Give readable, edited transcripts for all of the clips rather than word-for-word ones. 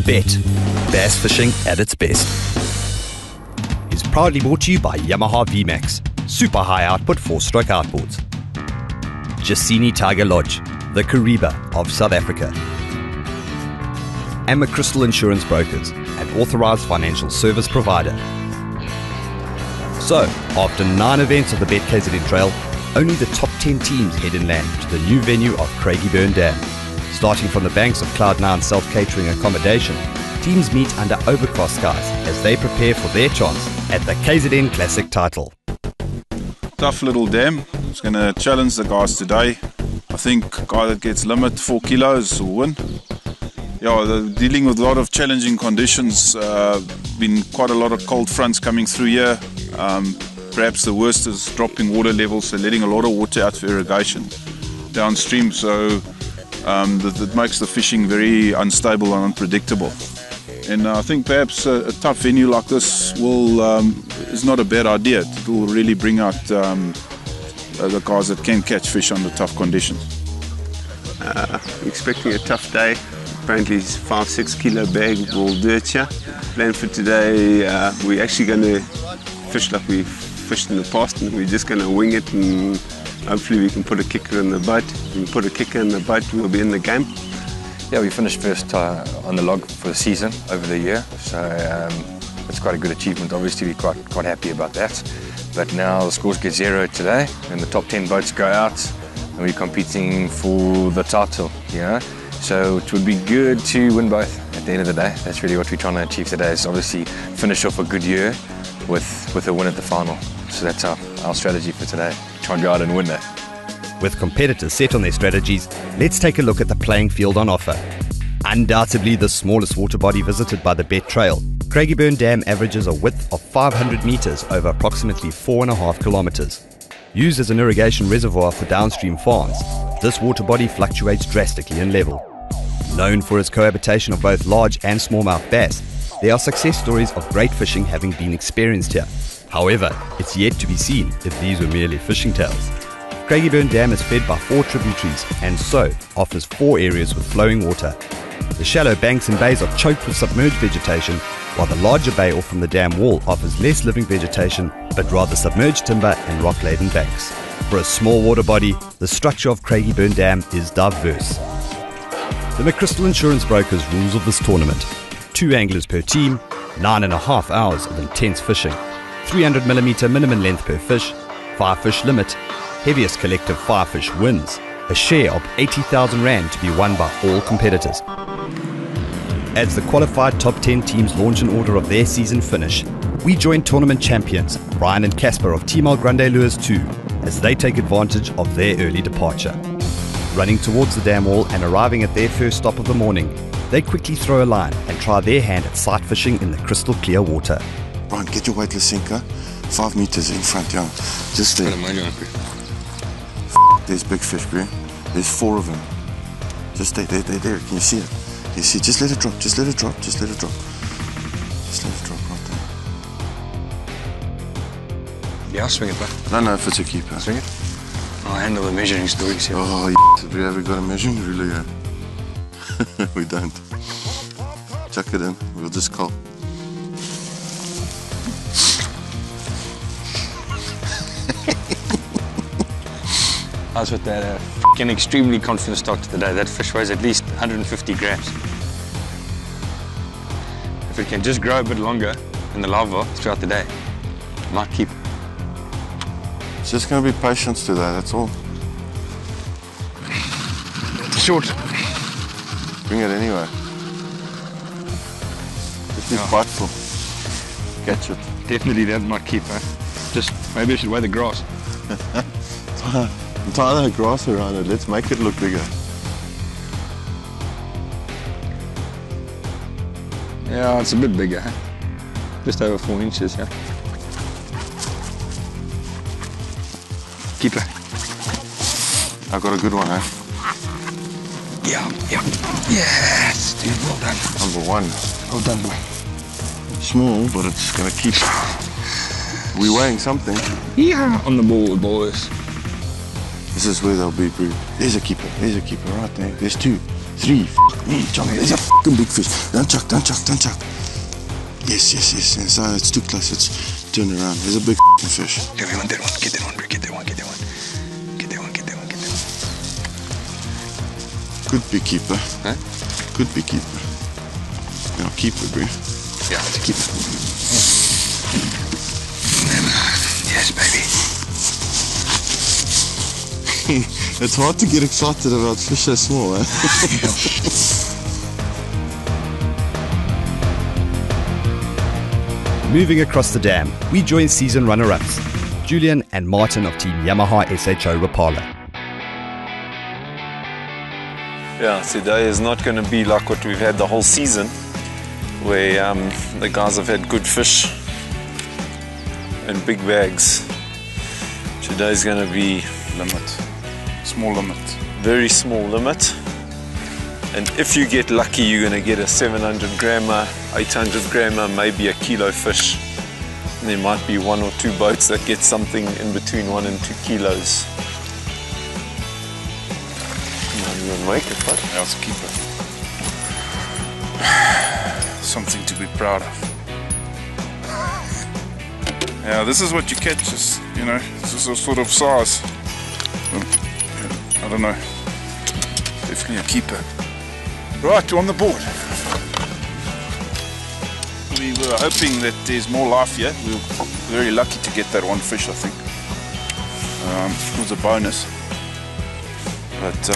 BETT, bass fishing at its best. Is proudly brought to you by Yamaha VMAX, super high output 4-stroke outboards. Jacini Tiger Lodge, the Kariba of South Africa. And Crystal Insurance Brokers, an authorized financial service provider. So, after 9 events of the BETT KZN Trail, only the top 10 teams head inland to the new venue of Cragie Dam. Starting from the banks of Cloud9 self-catering accommodation, teams meet under overcast skies as they prepare for their chance at the KZN Classic title. Tough little dam. It's going to challenge the guys today. I think guy that gets limit 4 kilos will win. Yeah, they're dealing with a lot of challenging conditions. Been quite a lot of cold fronts coming through here. Perhaps the worst is dropping water levels, so letting a lot of water out for irrigation downstream. So that makes the fishing very unstable and unpredictable. And I think perhaps a tough venue like this is not a bad idea. It will really bring out the guys that can catch fish under tough conditions. Expecting a tough day. Apparently it's 5-6 kilo bag will do it here. Plan for today, we're actually going to fish like we've fished in the past, and we're just going to wing it, and hopefully we can put a kicker in the boat. If we can put a kicker in the boat, we'll be in the game. Yeah, we finished first on the log for the season over the year, so it's quite a good achievement. Obviously we're quite happy about that. But now the scores get 0 today, and the top 10 boats go out, and we're competing for the title, you know. So it would be good to win both at the end of the day. That's really what we're trying to achieve today, is obviously finish off a good year with a win at the final. So that's our strategy for today. Try and go out and win that. With competitors set on their strategies, let's take a look at the playing field on offer. Undoubtedly the smallest water body visited by the BETT Trail, Cragie Dam averages a width of 500 metres over approximately 4.5 kilometres. Used as an irrigation reservoir for downstream farms, this water body fluctuates drastically in level. Known for its cohabitation of both large and smallmouth bass, there are success stories of great fishing having been experienced here. However, it's yet to be seen if these were merely fishing tales. Cragie Dam is fed by 4 tributaries and so offers 4 areas with flowing water. The shallow banks and bays are choked with submerged vegetation, while the larger bay off from the dam wall offers less living vegetation but rather submerged timber and rock-laden banks. For a small water body, the structure of Cragie Dam is diverse. The Crystal Insurance Brokers rules of this tournament: 2 anglers per team, 9.5 hours of intense fishing, 300mm minimum length per fish, 5 fish limit, heaviest collective 5 fish wins, a share of 80,000 Rand to be won by all competitors. As the qualified top 10 teams launch in order of their season finish, we join tournament champions Brian and Casper of Team Al Grande Lures 2 as they take advantage of their early departure. Running towards the dam wall and arriving at their first stop of the morning, they quickly throw a line and try their hand at sight fishing in the crystal clear water. Brian, get your weightless sinker 5 meters in front, yeah. Just there. There's big fish, bro. There's 4 of them. Just there. Can you see it? You see, just let it drop, just let it drop, just let it drop. Just let it drop right there. Yeah, I'll swing it back. No, if it's a keeper. Swing it? I'll handle the measuring stories here. Oh, have we ever got a measuring ruler here? We don't. Chuck it in, we'll just call. I was with that f***ing extremely confident start today. That fish weighs at least 150 grams. If it can just grow a bit longer in the larva throughout the day, might keep. It's just going to be patience today, that's all. Short. Bring it anyway. Just be spiteful. Catch it. Definitely that might keep, eh? Just maybe I should weigh the grass. Tie the grass around it, let's make it look bigger. Yeah, it's a bit bigger, huh? Just over 4 inches, yeah. Keeper. I got a good one, eh? Yeah. Yes, dude, well done. Number 1. Well done, boy. Small, but it's gonna keep. We're weighing something. Yeah, on the ball, boys. This is where they'll be brewed. There's a keeper right there. There's 2. 3. Fuck me, John. There's a fucking big fish. Don't chuck, don't chuck, don't chuck. Yes. It's too close. Let's turn around. There's a big fucking fish. Everyone, that one. Get that one, bro. Get that one. Good big keeper. Huh? Good big keeper. Yeah, keeper, bro. Yeah, it's a keeper. Yes, baby. It's hard to get excited about fish so small, eh? Moving across the dam, we join season runner-ups, Julian and Martin of Team Yamaha SHO Rapala. Yeah, today is not going to be like what we've had the whole season, where the guys have had good fish and big bags. Today's going to be Small limit. very small limit. And if you get lucky, you're going to get a 700 grammer, 800 grammer, maybe a kilo fish. And there might be 1 or 2 boats that get something in between 1 and 2 kilos. You will make it, but Yeah, it's a keeper. Something to be proud of. Yeah, this is what you catch, is, you know, this is a sort of size. I don't know. Definitely a keeper. Right, on the board. We were hoping that there's more life here. We were very lucky to get that one fish, I think. It was a bonus. But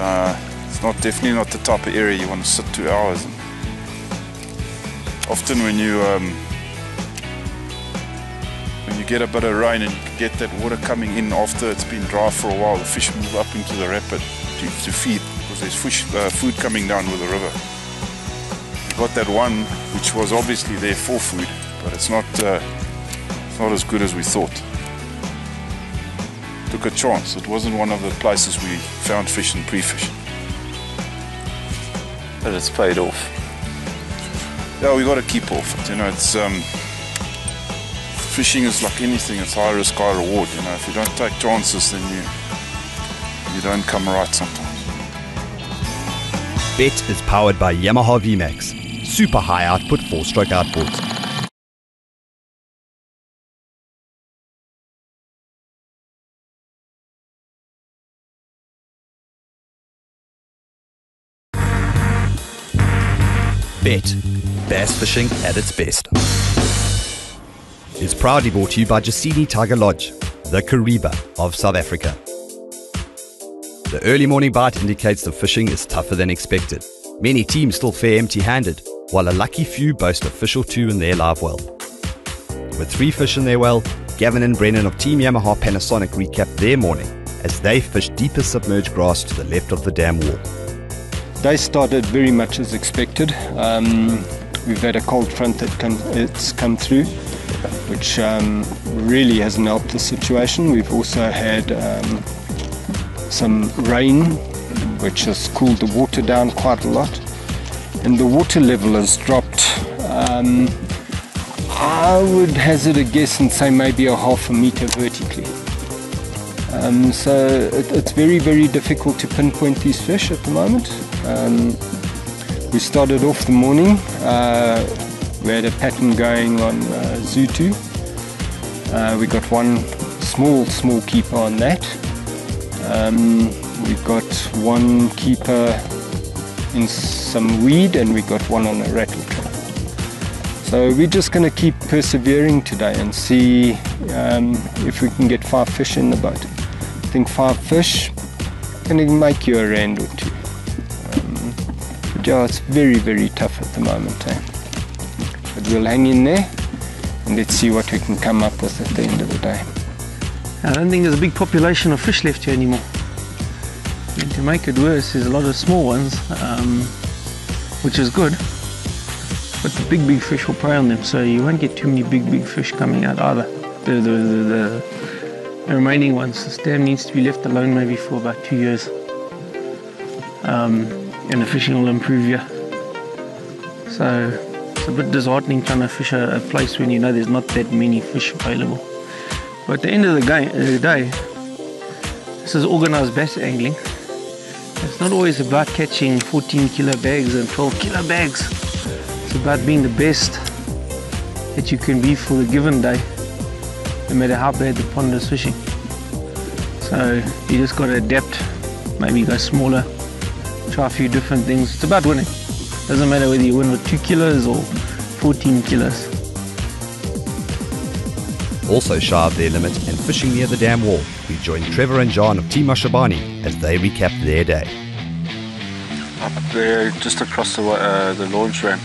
it's definitely not the type of area you want to sit 2 hours in. Often when you get a bit of rain and you can get that water coming in after it's been dry for a while, the fish move up into the rapid to feed, because there's food coming down with the river. We got that one which was obviously there for food, but it's not as good as we thought. Took a chance. It wasn't one of the places we found fish and pre-fishing. but it's paid off. Yeah, we got to keep off it. You know, it's fishing is like anything. It's high risk, high reward. You know, if you don't take chances, then you don't come right sometimes. BETT is powered by Yamaha VMAX, super high output 4-stroke outboards. BETT, bass fishing at its best. Is proudly brought to you by Jacini Tiger Lodge, the Kariba of South Africa. The early morning bite indicates the fishing is tougher than expected. Many teams still fare empty-handed, while a lucky few boast a fish or two in their live well. With 3 fish in their well, Gavin and Brennan of Team Yamaha Panasonic recap their morning as they fished deeper submerged grass to the left of the dam wall. They started very much as expected. We've had a cold front that's come through, which really hasn't helped the situation. We've also had some rain, which has cooled the water down quite a lot, and the water level has dropped. I would hazard a guess and say maybe a half a meter vertically. So it's very, very difficult to pinpoint these fish at the moment. We started off the morning, we had a pattern going on Zutu. We got one small keeper on that. We got one keeper in some weed, and we got one on a rattle trap. So we're just going to keep persevering today and see if we can get 5 fish in the boat. I think 5 fish can even make you a rand or 2. But yeah, it's very, very tough at the moment. But we'll hang in there and let's see what we can come up with at the end of the day. I don't think there's a big population of fish left here anymore. And to make it worse, there's a lot of small ones, which is good. But the big fish will prey on them, so you won't get too many big fish coming out either. The remaining ones, this dam needs to be left alone maybe for about 2 years. And the fishing will improve here. So it's a bit disheartening trying to fish a place when you know there's not that many fish available. But at the end of the day, this is organised bass angling. It's not always about catching 14 kilo bags and 12 kilo bags. It's about being the best that you can be for the given day, no matter how bad the pond is fishing. So you just got to adapt, maybe go smaller, try a few different things. It's about winning. Doesn't matter whether you win with 2 kilos or 14 kilos. Also shy of their limit and fishing near the dam wall, we join Trevor and John of Team Mashabani as they recap their day. Up there, just across the launch ramp.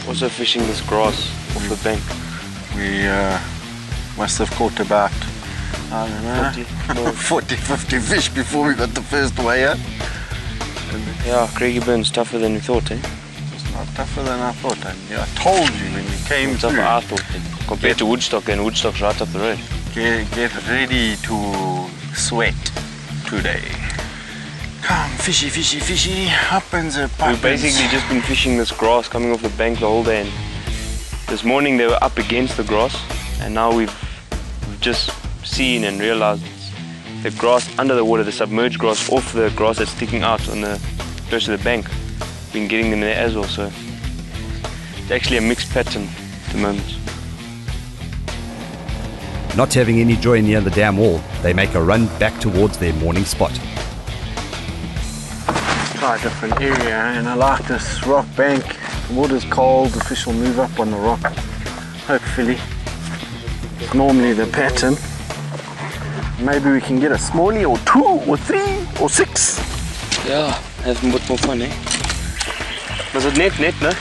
Also fishing this grass off the bank. We must have caught about, I don't know, 40, 50 fish before we got the first weigher. Yeah, Cragie burn's tougher than we thought, eh? It's not tougher than I thought. I told you when we came through. Tougher I thought, compared to Woodstock, and Woodstock's right up the road. Get ready to sweat today. Come, fishy, fishy, fishy, happens a puppins. We've basically just been fishing this grass coming off the bank the whole day, and this morning they were up against the grass, and now we've just seen and realized the grass under the water, the submerged grass off the grass that's sticking out on the close to the bank. Been getting them there as well, so it's actually a mixed pattern at the moment. Not having any joy near the dam wall, they make a run back towards their morning spot. Try a different area, and I like this rock bank. The water's cold, the fish will move up on the rock. Hopefully, it's normally the pattern. Maybe we can get a smallie or 2 or 3 or 6. Yeah, have a bit more fun, eh? Was it net, no?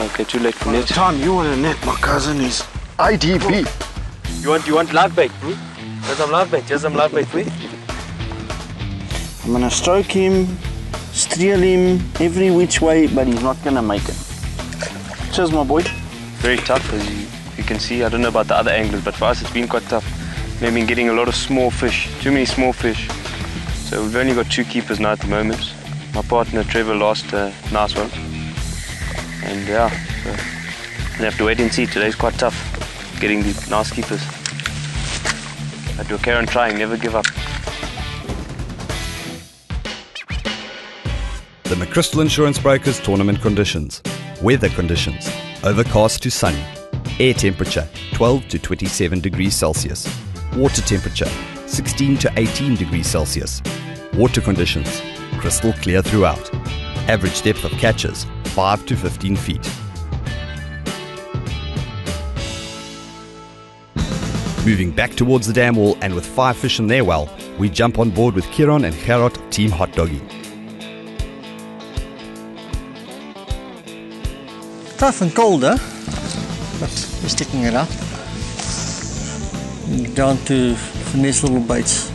Okay, too late for By net. the time you want a net, my cousin is IDP. You want live bait, bro? Here's some live bait. Here's some live bait for you. I'm gonna stroke him, streel him every which way, but he's not gonna make it. Cheers, my boy. Very tough, as you can see. I don't know about the other anglers, but for us it's been quite tough. We've been getting a lot of small fish, too many small fish. So we've only got 2 keepers now at the moment. My partner Trevor lost a nice one. And yeah, so we have to wait and see. Today's quite tough, getting the nice keepers. But we'll carry on trying, never give up. The McChrystal Insurance Brokers tournament conditions. Weather conditions: overcast to sunny. Air temperature 12 to 27 degrees Celsius. Water temperature 16 to 18 degrees Celsius. Water conditions: crystal clear throughout. Average depth of catches 5 to 15 feet. Moving back towards the dam wall, and with 5 fish in their well, we jump on board with Kieron and Gerard of Team Hot Doggy. Tough and cold, huh? But we're sticking it out. Down to finesse little baits.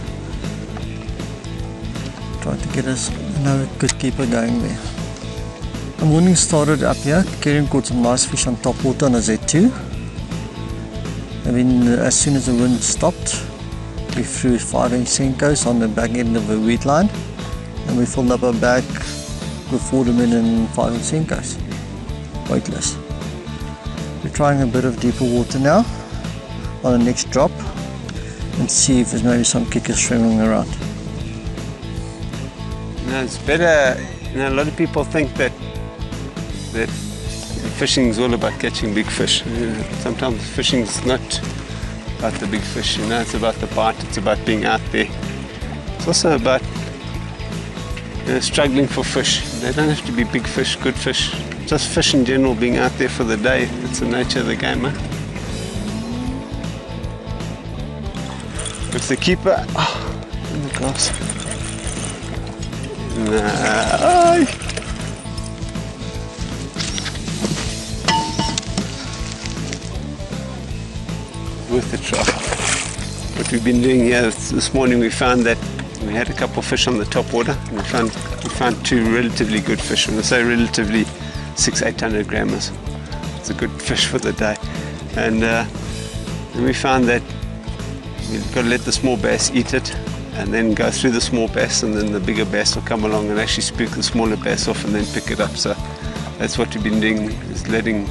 Try to get us another good keeper going there. The morning started up here. Kieron caught some nice fish on top water on a Z2. And then as soon as the wind stopped, we threw 5-inch Senkos on the back end of the weed line, and we filled up our bag with 4-minute and 5-inch Senkos. Weightless. We're trying a bit of deeper water now on the next drop and see if there's maybe some kickers swimming around. It's better, a lot of people think that fishing is all about catching big fish. Sometimes fishing is not about the big fish, it's about the bite, it's about being out there. It's also about struggling for fish. They don't have to be big fish, good fish. Just fish in general, being out there for the day. It's the nature of the game, huh? It's the keeper. Oh, in the glass. Nah. Worth the try. What we've been doing here this morning, we found that we had a couple of fish on the top water. And we found 2 relatively good fish. When I say relatively, 600-800 grammers. It's a good fish for the day. And then we found that we've got to let the small bass eat it, and then go through the small bass, and then the bigger bass will come along and actually spook the smaller bass off and then pick it up. So that's what we've been doing, is letting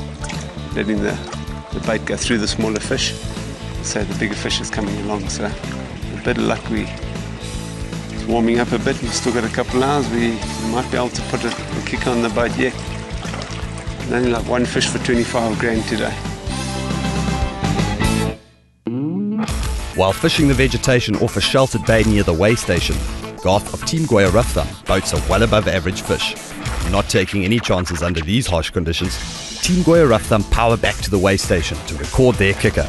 the bait go through the smaller fish, so the bigger fish is coming along. So a bit of luck, it's warming up a bit. We've still got a couple hours. We might be able to put a kick on the boat yet. Only like one fish for 25 grand today. While fishing the vegetation off a sheltered bay near the weigh station, Garth of Team Goya Rough Thumb boats are well above average fish. Not taking any chances under these harsh conditions, Team Goya Rough Thumb power back to the weigh station to record their kicker.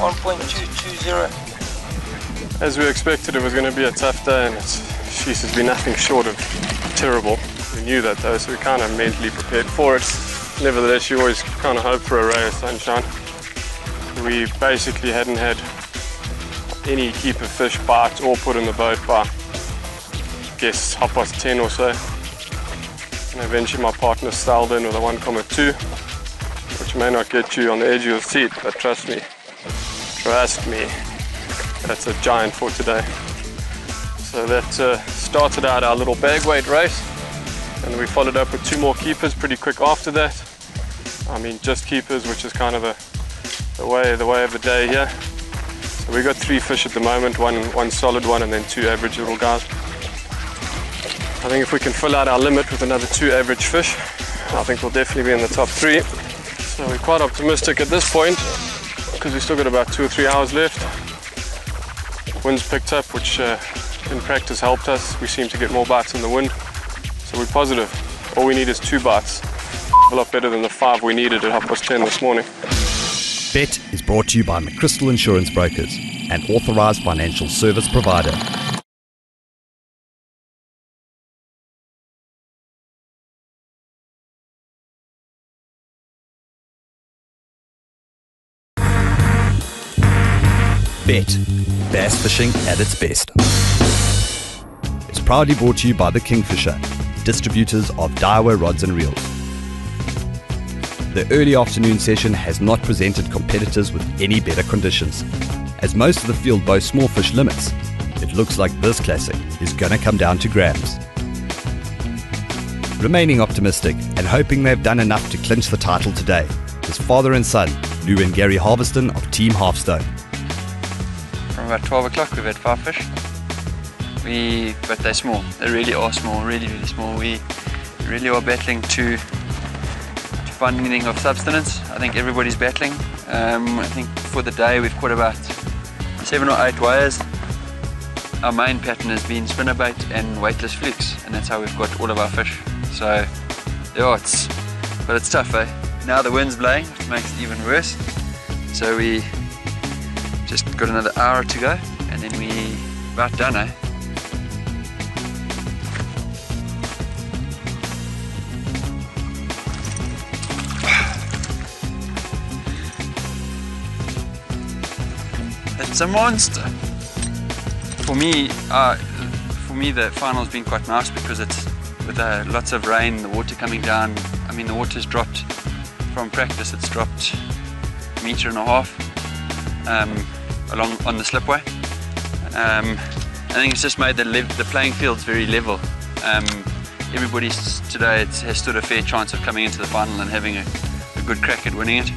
1.220. As we expected, it was going to be a tough day, and it's been nothing short of terrible. We knew that though, so we kind of mentally prepared for it. Nevertheless, you always kind of hope for a ray of sunshine. We basically hadn't had any keeper fish bite or put in the boat by, I guess, 10:30 or so. And eventually my partner styled in with a 1.2, which may not get you on the edge of your seat, but trust me, that's a giant for today. So that started out our little bag weight race, and we followed up with 2 more keepers pretty quick after that. I mean, just keepers, which is kind of the way of the day here. So we got 3 fish at the moment, one solid one and then 2 average little guys. I think if we can fill out our limit with another 2 average fish, I think we'll definitely be in the top 3. So we're quite optimistic at this point, because we've still got about 2 or 3 hours left. Wind's picked up, which in practice helped us. We seem to get more bites in the wind, so we're positive. All we need is 2 bites. A lot better than the 5 we needed at 10:30 this morning. BETT is brought to you by McChrystal Insurance Brokers, an authorised financial service provider. BETT, bass fishing at its best. It's proudly brought to you by the Kingfisher, distributors of Daiwa rods and reels. The early afternoon session has not presented competitors with any better conditions. As most of the field boasts small fish limits, it looks like this classic is going to come down to grams. Remaining optimistic and hoping they've done enough to clinch the title today is father and son, Lou and Gary Harveston of Team Halfstone. From about 12 o'clock we've had 5 fish. But they're small. They really are small, really small. We really are battling to find anything of substance. I think everybody's battling. I think for the day we've caught about 7 or 8 wires. Our main pattern has been spinnerbait and weightless flukes, and that's how we've got all of our fish. So yeah, it's tough, eh? Now the wind's blowing, which makes it even worse. So we just got another hour to go, and then we about done, eh? It's a monster. For me, the final's been quite nice because it's with lots of rain, the water coming down. I mean, the water's dropped from practice. It's dropped 1.5 meters along on the slipway. I think it's just made the playing fields very level. Everybody today has stood a fair chance of coming into the final and having a good crack at winning it.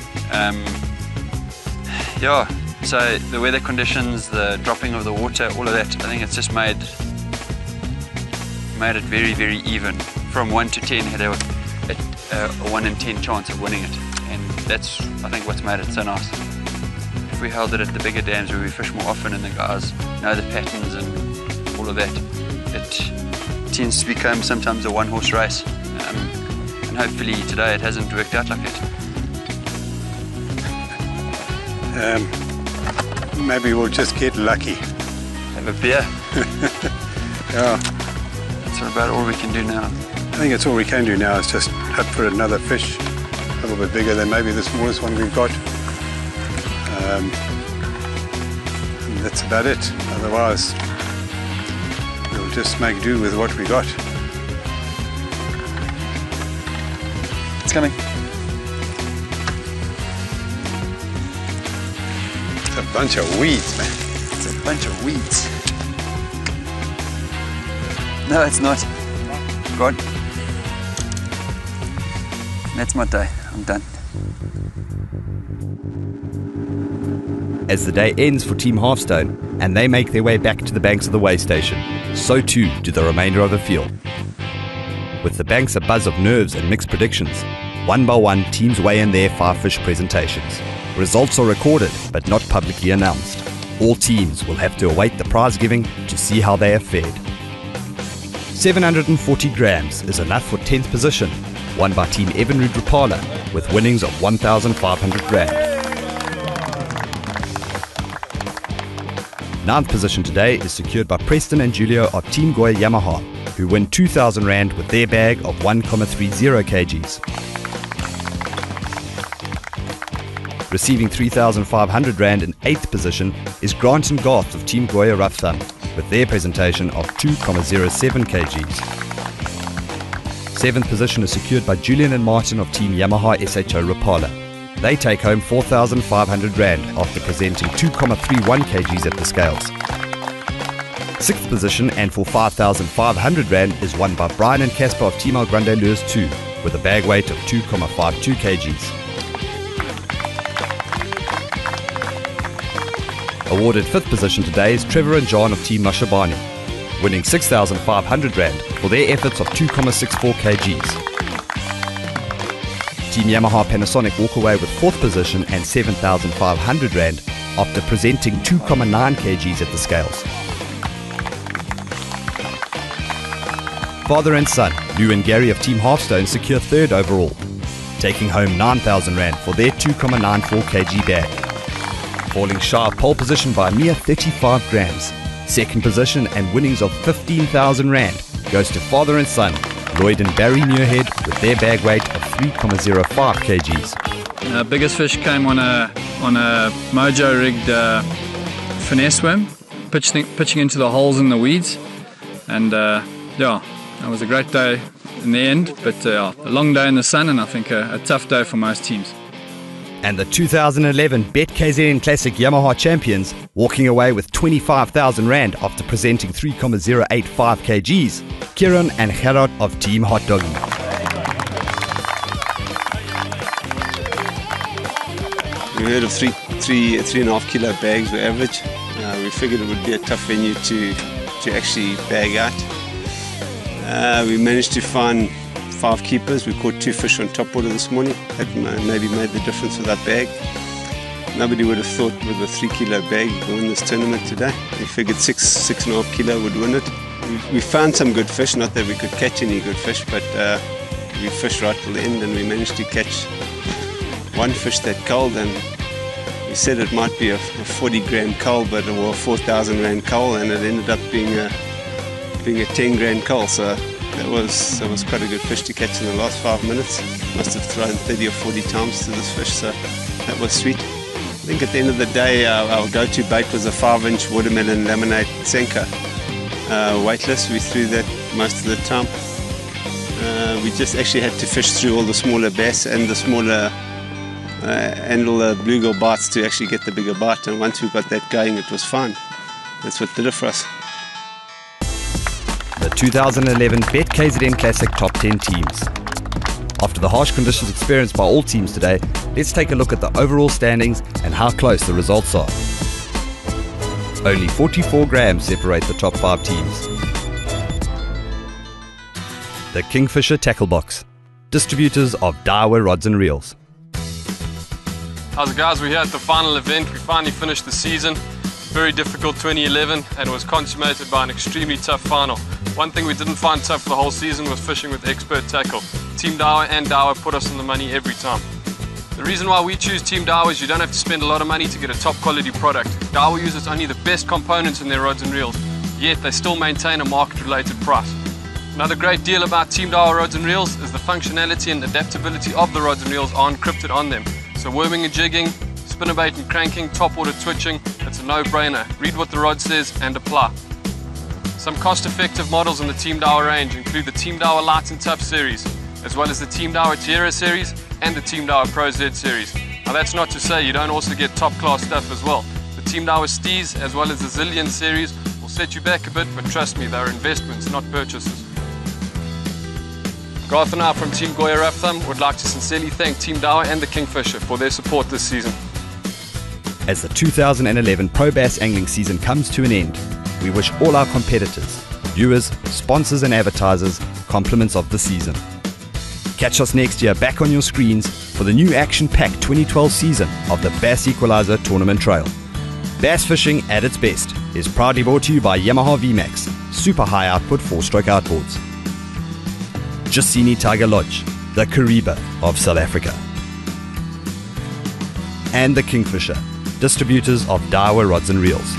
Yeah. So the weather conditions, the dropping of the water, all of that, I think it's just made it very even. From 1 to 10 had a 1 in 10 chance of winning it, and that's, I think, what's made it so nice. If we held it at the bigger dams where we fish more often and the guys know the patterns and all of that, it tends to become sometimes a one-horse race, and hopefully today it hasn't worked out like that. Maybe we'll just get lucky. Have a beer. Yeah. That's about all we can do now. I think it's all we can do now is just hope for another fish a little bit bigger than maybe the smallest one we've got. That's about it. Otherwise, we'll just make do with what we got. It's coming. It's a bunch of weeds, man. It's a bunch of weeds. No, it's not. God. That's my day. I'm done. As the day ends for Team Halfstone and they make their way back to the banks of the weigh station, so too do the remainder of the field. With the banks a buzz of nerves and mixed predictions, one by one teams weigh in their 5 fish presentations. Results are recorded but not publicly announced. All teams will have to await the prize giving to see how they have fared. 740 grams is enough for 10th position, won by Team R.A.W with winnings of 1,500 Rand. 9th position today is secured by Preston and Julio of Team Goya Yamaha, who win 2,000 Rand with their bag of 1,30 kgs. Receiving 3,500 Rand in 8th position is Grant and Garth of Team Goya R.A.W with their presentation of 2,07 kgs. 7th position is secured by Julian and Martin of Team Yamaha SHO Rapala. They take home 4,500 Rand after presenting 2,31 kgs at the scales. 6th position and for 5,500 Rand is won by Brian and Casper of Team El Grande Lures 2 with a bag weight of 2,52 kgs. Awarded 5th position today is Trevor and John of Team Mashabani, winning 6,500 Rand for their efforts of 2,64 kgs. Team Yamaha Panasonic walk away with 4th position and 7,500 Rand after presenting 2,9 kgs at the scales. Father and son, Lou and Gary of Team Halfstone secure 3rd overall, taking home 9,000 Rand for their 2,94 kg bag. Falling shy of pole position by a mere 35 grams. 2nd position and winnings of 15,000 Rand goes to father and son, Lloyd and Barry Muirhead with their bag weight of 3,05 kgs. Biggest fish came on a mojo rigged finesse worm, pitching into the holes in the weeds, and yeah, it was a great day in the end, but a long day in the sun, and I think a tough day for most teams. And the 2011 BETT KZN Classic Yamaha champions walking away with 25,000 Rand after presenting 3,085 kgs, Kieran and Gerard of Team R.A.W. We heard of 3.5 kilo bags were average. We figured it would be a tough venue to actually bag out. We managed to find 5 keepers. We caught 2 fish on top water this morning. That maybe made the difference with that bag. Nobody would have thought with a 3 kilo bag you could win this tournament today. We figured 6.5 kilo would win it. We found some good fish, not that we could catch any good fish, but we fished right till the end and we managed to catch one fish that culled, and we said it might be a 40 gram cull, but it was a 4,000 Rand cull, and it ended up being a 10 grand cull. So that was quite a good fish to catch in the last 5 minutes. Must have thrown 30 or 40 times to this fish, so that was sweet. I think at the end of the day our go-to bait was a 5-inch watermelon laminate Senka. Weightless, we threw that most of the time. We just actually had to fish through all the smaller bass and the smaller and all the bluegill bites to actually get the bigger bite, and once we got that going it was fine. That's what did it for us. The 2011 BETT KZN Classic Top 10 teams. After the harsh conditions experienced by all teams today, let's take a look at the overall standings and how close the results are. Only 44 grams separate the top 5 teams. The Kingfisher Tackle Box, distributors of Daiwa rods and reels. How's it, guys? We're here at the final event. We finally finished the season. Very difficult 2011, and it was consummated by an extremely tough final. One thing we didn't find tough the whole season was fishing with expert tackle. Team Daiwa and Daiwa put us on the money every time. The reason why we choose Team Daiwa is you don't have to spend a lot of money to get a top quality product. Daiwa uses only the best components in their rods and reels, yet they still maintain a market related price. Another great deal about Team Daiwa rods and reels is the functionality and adaptability of the rods and reels are encrypted on them. So worming and jigging, spinnerbait and cranking, top water twitching, it's a no-brainer. Read what the rod says and apply. Some cost-effective models in the Team Daiwa range include the Team Daiwa Light and Tough series, as well as the Team Daiwa Tierra series and the Team Daiwa Pro Z series. Now that's not to say you don't also get top-class stuff as well. The Team Daiwa Steez as well as the Zillion series will set you back a bit, but trust me, they're investments, not purchases. Garth and I from Team Goya R.A.W would like to sincerely thank Team Daiwa and the Kingfisher for their support this season. As the 2011 Pro Bass angling season comes to an end, we wish all our competitors, viewers, sponsors and advertisers compliments of the season. Catch us next year back on your screens for the new action-packed 2012 season of the Bass Equalizer Tournament Trail. Bass fishing at its best is proudly brought to you by Yamaha VMAX, super high output 4-stroke outboards. Jacini Tiger Lodge, the Kariba of South Africa. And the Kingfisher, distributors of Daiwa rods and reels.